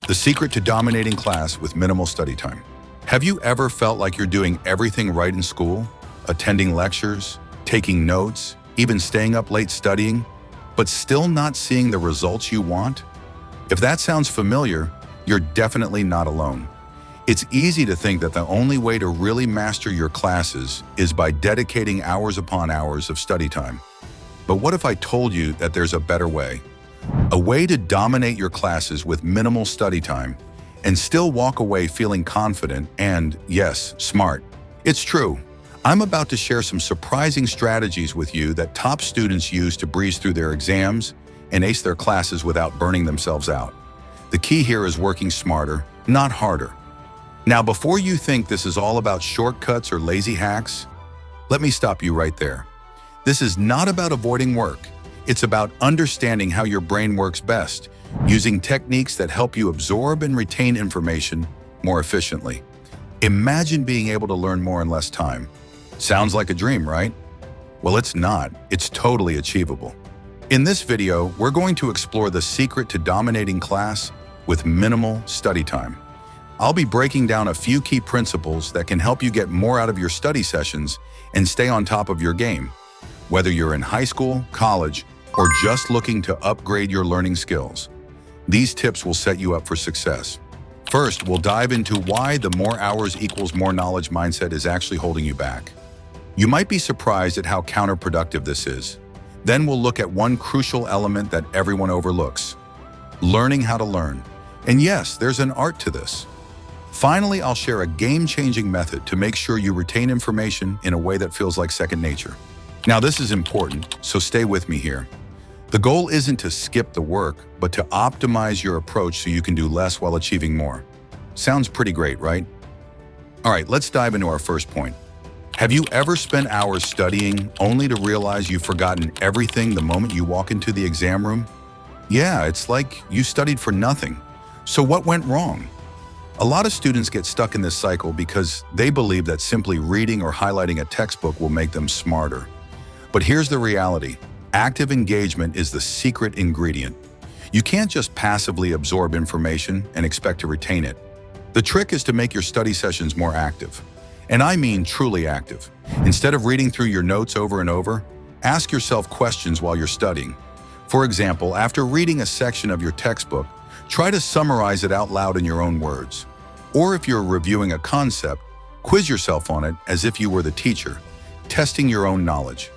The secret to dominating class with minimal study time. Have you ever felt like you're doing everything right in school? Attending lectures, taking notes, even staying up late studying, but still not seeing the results you want? If that sounds familiar, you're definitely not alone. It's easy to think that the only way to really master your classes is by dedicating hours upon hours of study time. But what if I told you that there's a better way? A way to dominate your classes with minimal study time and still walk away feeling confident and, yes, smart. It's true. I'm about to share some surprising strategies with you that top students use to breeze through their exams and ace their classes without burning themselves out. The key here is working smarter, not harder. Now, before you think this is all about shortcuts or lazy hacks, let me stop you right there. This is not about avoiding work. It's about understanding how your brain works best, using techniques that help you absorb and retain information more efficiently. Imagine being able to learn more in less time. Sounds like a dream, right? Well, it's not. It's totally achievable. In this video, we're going to explore the secret to dominating class with minimal study time. I'll be breaking down a few key principles that can help you get more out of your study sessions and stay on top of your game, whether you're in high school, college, or just looking to upgrade your learning skills. These tips will set you up for success. First, we'll dive into why the more hours equals more knowledge mindset is actually holding you back. You might be surprised at how counterproductive this is. Then we'll look at one crucial element that everyone overlooks: learning how to learn. And yes, there's an art to this. Finally, I'll share a game-changing method to make sure you retain information in a way that feels like second nature. Now, this is important, so stay with me here. The goal isn't to skip the work, but to optimize your approach so you can do less while achieving more. Sounds pretty great, right? All right, let's dive into our first point. Have you ever spent hours studying only to realize you've forgotten everything the moment you walk into the exam room? Yeah, it's like you studied for nothing. So what went wrong? A lot of students get stuck in this cycle because they believe that simply reading or highlighting a textbook will make them smarter. But here's the reality. Active engagement is the secret ingredient. You can't just passively absorb information and expect to retain it. The trick is to make your study sessions more active. And I mean truly active. Instead of reading through your notes over and over, ask yourself questions while you're studying. For example, after reading a section of your textbook, try to summarize it out loud in your own words. Or if you're reviewing a concept, quiz yourself on it as if you were the teacher, testing your own knowledge.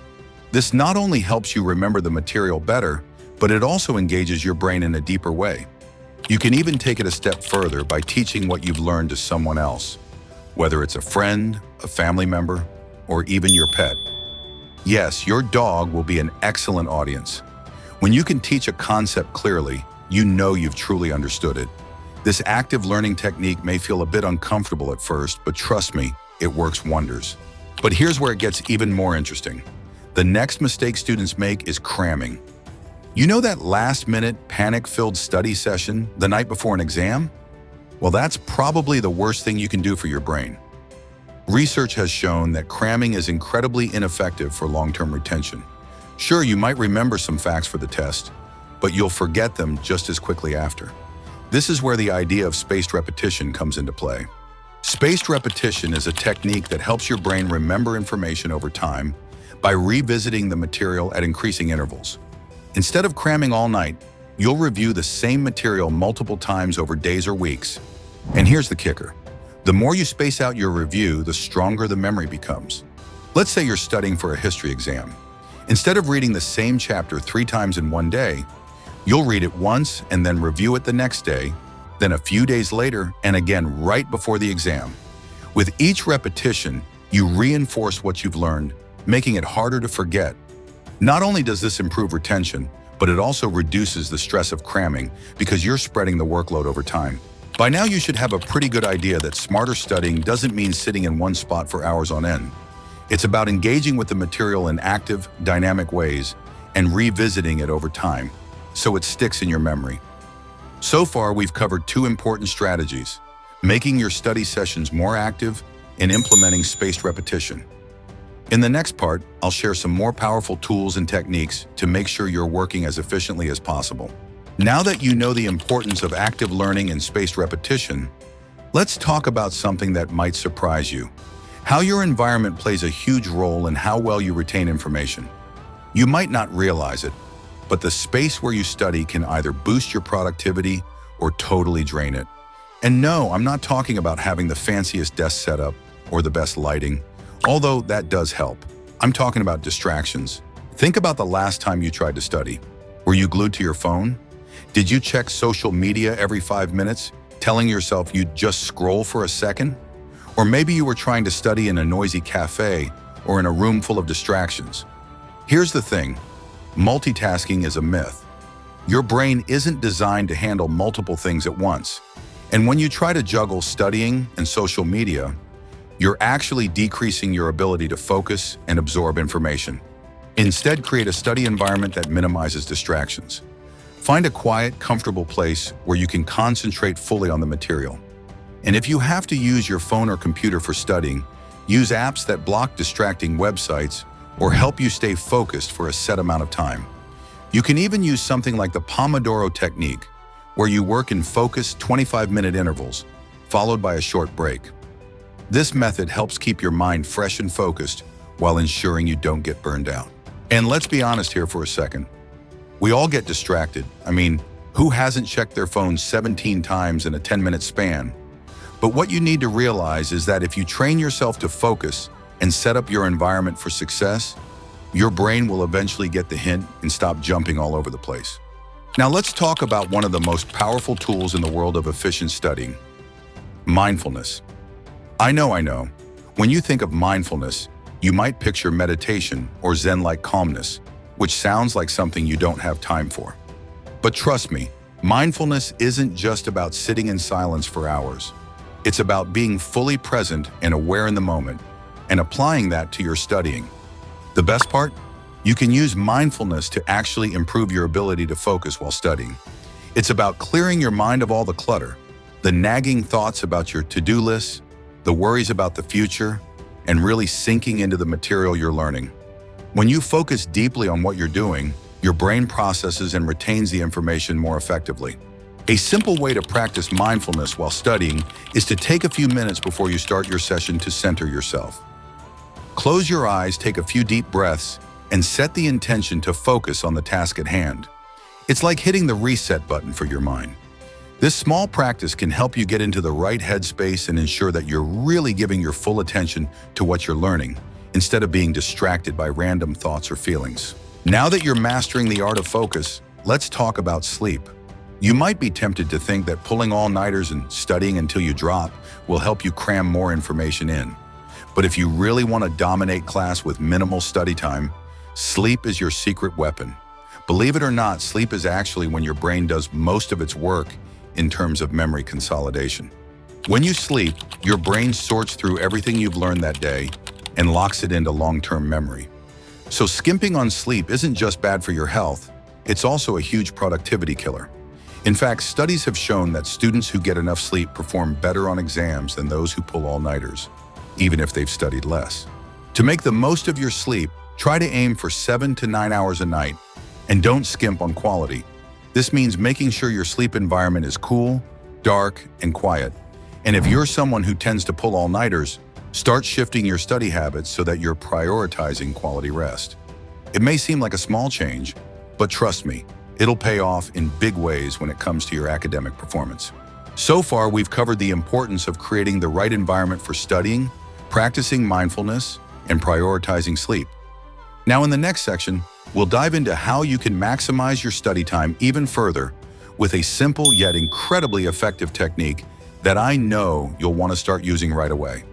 This not only helps you remember the material better, but it also engages your brain in a deeper way. You can even take it a step further by teaching what you've learned to someone else, whether it's a friend, a family member, or even your pet. Yes, your dog will be an excellent audience. When you can teach a concept clearly, you know you've truly understood it. This active learning technique may feel a bit uncomfortable at first, but trust me, it works wonders. But here's where it gets even more interesting. The next mistake students make is cramming. You know that last-minute, panic-filled study session the night before an exam? Well, that's probably the worst thing you can do for your brain. Research has shown that cramming is incredibly ineffective for long-term retention. Sure, you might remember some facts for the test, but you'll forget them just as quickly after. This is where the idea of spaced repetition comes into play. Spaced repetition is a technique that helps your brain remember information over time by revisiting the material at increasing intervals. Instead of cramming all night, you'll review the same material multiple times over days or weeks. And here's the kicker. The more you space out your review, the stronger the memory becomes. Let's say you're studying for a history exam. Instead of reading the same chapter 3 times in one day, you'll read it once and then review it the next day, then a few days later, and again right before the exam. With each repetition, you reinforce what you've learned, making it harder to forget. Not only does this improve retention, but it also reduces the stress of cramming because you're spreading the workload over time. By now, you should have a pretty good idea that smarter studying doesn't mean sitting in one spot for hours on end. It's about engaging with the material in active, dynamic ways and revisiting it over time, so it sticks in your memory. So far, we've covered 2 important strategies: making your study sessions more active and implementing spaced repetition. In the next part, I'll share some more powerful tools and techniques to make sure you're working as efficiently as possible. Now that you know the importance of active learning and spaced repetition, let's talk about something that might surprise you. How your environment plays a huge role in how well you retain information. You might not realize it, but the space where you study can either boost your productivity or totally drain it. And no, I'm not talking about having the fanciest desk setup or the best lighting, although that does help. I'm talking about distractions. Think about the last time you tried to study. Were you glued to your phone? Did you check social media every 5 minutes, telling yourself you'd just scroll for a second? Or maybe you were trying to study in a noisy cafe or in a room full of distractions. Here's the thing, multitasking is a myth. Your brain isn't designed to handle multiple things at once. And when you try to juggle studying and social media, you're actually decreasing your ability to focus and absorb information. Instead, create a study environment that minimizes distractions. Find a quiet, comfortable place where you can concentrate fully on the material. And if you have to use your phone or computer for studying, use apps that block distracting websites or help you stay focused for a set amount of time. You can even use something like the Pomodoro technique, where you work in focused 25-minute intervals, followed by a short break. This method helps keep your mind fresh and focused while ensuring you don't get burned out. And let's be honest here for a second. We all get distracted. I mean, who hasn't checked their phone 17 times in a 10-minute span? But what you need to realize is that if you train yourself to focus and set up your environment for success, your brain will eventually get the hint and stop jumping all over the place. Now let's talk about one of the most powerful tools in the world of efficient studying, mindfulness. I know. When you think of mindfulness, you might picture meditation or Zen-like calmness, which sounds like something you don't have time for. But trust me, mindfulness isn't just about sitting in silence for hours. It's about being fully present and aware in the moment, and applying that to your studying. The best part? You can use mindfulness to actually improve your ability to focus while studying. It's about clearing your mind of all the clutter, the nagging thoughts about your to-do list, the worries about the future, and really sinking into the material you're learning. When you focus deeply on what you're doing, your brain processes and retains the information more effectively. A simple way to practice mindfulness while studying is to take a few minutes before you start your session to center yourself. Close your eyes, take a few deep breaths, and set the intention to focus on the task at hand. It's like hitting the reset button for your mind. This small practice can help you get into the right headspace and ensure that you're really giving your full attention to what you're learning, instead of being distracted by random thoughts or feelings. Now that you're mastering the art of focus, let's talk about sleep. You might be tempted to think that pulling all-nighters and studying until you drop will help you cram more information in. But if you really want to dominate class with minimal study time, sleep is your secret weapon. Believe it or not, sleep is actually when your brain does most of its work in terms of memory consolidation. When you sleep, your brain sorts through everything you've learned that day and locks it into long-term memory. So skimping on sleep isn't just bad for your health, it's also a huge productivity killer. In fact, studies have shown that students who get enough sleep perform better on exams than those who pull all-nighters, even if they've studied less. To make the most of your sleep, try to aim for 7 to 9 hours a night, and don't skimp on quality. This means making sure your sleep environment is cool, dark, and quiet. And if you're someone who tends to pull all-nighters, start shifting your study habits so that you're prioritizing quality rest. It may seem like a small change, but trust me, it'll pay off in big ways when it comes to your academic performance. So far, we've covered the importance of creating the right environment for studying, practicing mindfulness, and prioritizing sleep. Now in the next section, we'll dive into how you can maximize your study time even further with a simple yet incredibly effective technique that I know you'll want to start using right away.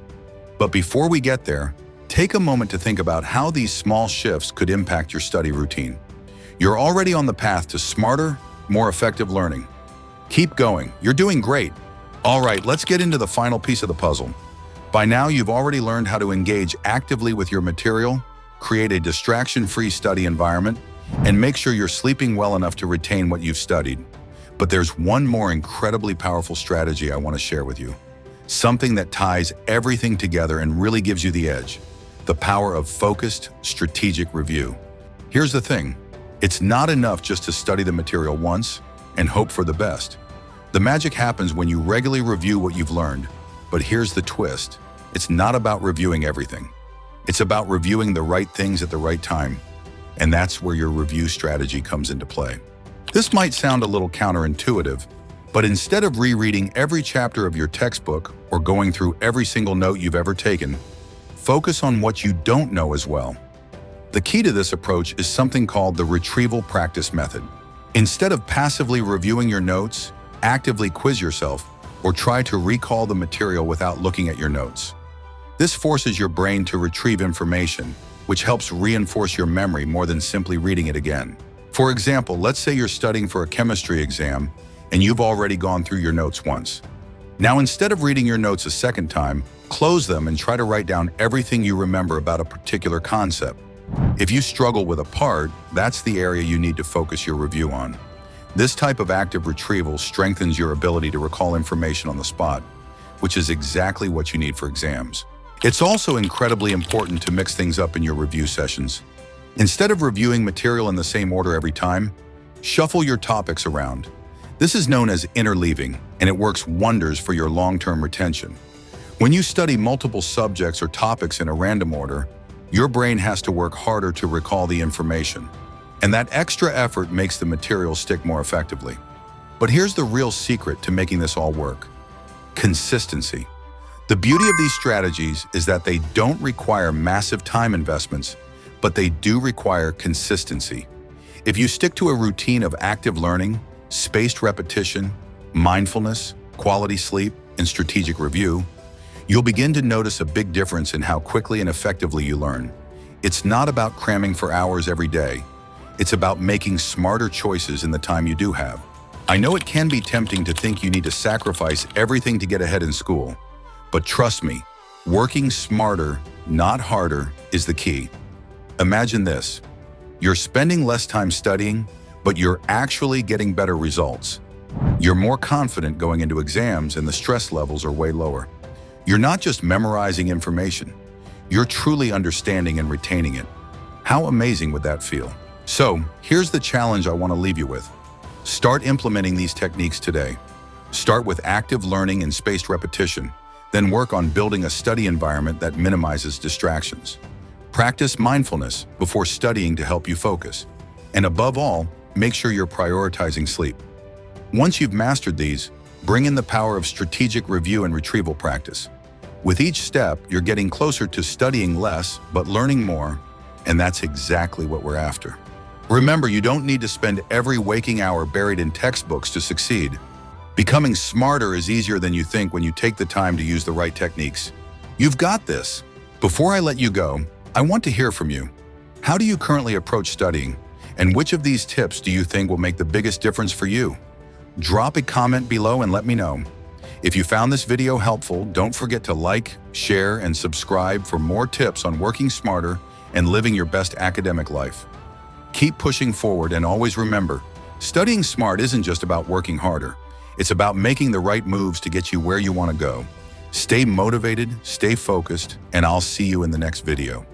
But before we get there, take a moment to think about how these small shifts could impact your study routine. You're already on the path to smarter, more effective learning. Keep going, you're doing great. All right, let's get into the final piece of the puzzle. By now, you've already learned how to engage actively with your material, create a distraction-free study environment, and make sure you're sleeping well enough to retain what you've studied. But there's one more incredibly powerful strategy I want to share with you. Something that ties everything together and really gives you the edge. The power of focused, strategic review. Here's the thing. It's not enough just to study the material once. and hope for the best. The magic happens when you regularly review what you've learned. But here's the twist. It's not about reviewing everything. It's about reviewing the right things at the right time. And that's where your review strategy comes into play. This might sound a little counterintuitive, but instead of rereading every chapter of your textbook or going through every single note you've ever taken, focus on what you don't know as well. The key to this approach is something called the retrieval practice method. Instead of passively reviewing your notes, actively quiz yourself or try to recall the material without looking at your notes. This forces your brain to retrieve information, which helps reinforce your memory more than simply reading it again. For example, let's say you're studying for a chemistry exam and you've already gone through your notes once. Now, instead of reading your notes a second time, close them and try to write down everything you remember about a particular concept. If you struggle with a part, that's the area you need to focus your review on. This type of active retrieval strengthens your ability to recall information on the spot, which is exactly what you need for exams. It's also incredibly important to mix things up in your review sessions. Instead of reviewing material in the same order every time, shuffle your topics around. This is known as interleaving, and it works wonders for your long-term retention. When you study multiple subjects or topics in a random order, your brain has to work harder to recall the information, and that extra effort makes the material stick more effectively. But here's the real secret to making this all work: consistency. The beauty of these strategies is that they don't require massive time investments, but they do require consistency. If you stick to a routine of active learning, spaced repetition, mindfulness, quality sleep, and strategic review, you'll begin to notice a big difference in how quickly and effectively you learn. It's not about cramming for hours every day. It's about making smarter choices in the time you do have. I know it can be tempting to think you need to sacrifice everything to get ahead in school, but trust me, working smarter, not harder, is the key. Imagine this: you're spending less time studying, but you're actually getting better results. You're more confident going into exams and the stress levels are way lower. You're not just memorizing information, you're truly understanding and retaining it. How amazing would that feel? So, here's the challenge I want to leave you with. Start implementing these techniques today. Start with active learning and spaced repetition, then work on building a study environment that minimizes distractions. Practice mindfulness before studying to help you focus. And above all, make sure you're prioritizing sleep. Once you've mastered these, bring in the power of strategic review and retrieval practice. With each step, you're getting closer to studying less, but learning more, and that's exactly what we're after. Remember, you don't need to spend every waking hour buried in textbooks to succeed. Becoming smarter is easier than you think when you take the time to use the right techniques. You've got this. Before I let you go, I want to hear from you. How do you currently approach studying? And which of these tips do you think will make the biggest difference for you? Drop a comment below and let me know. If you found this video helpful, don't forget to like, share, and subscribe for more tips on working smarter and living your best academic life. Keep pushing forward, and always remember, studying smart isn't just about working harder. It's about making the right moves to get you where you want to go. Stay motivated, stay focused, and I'll see you in the next video.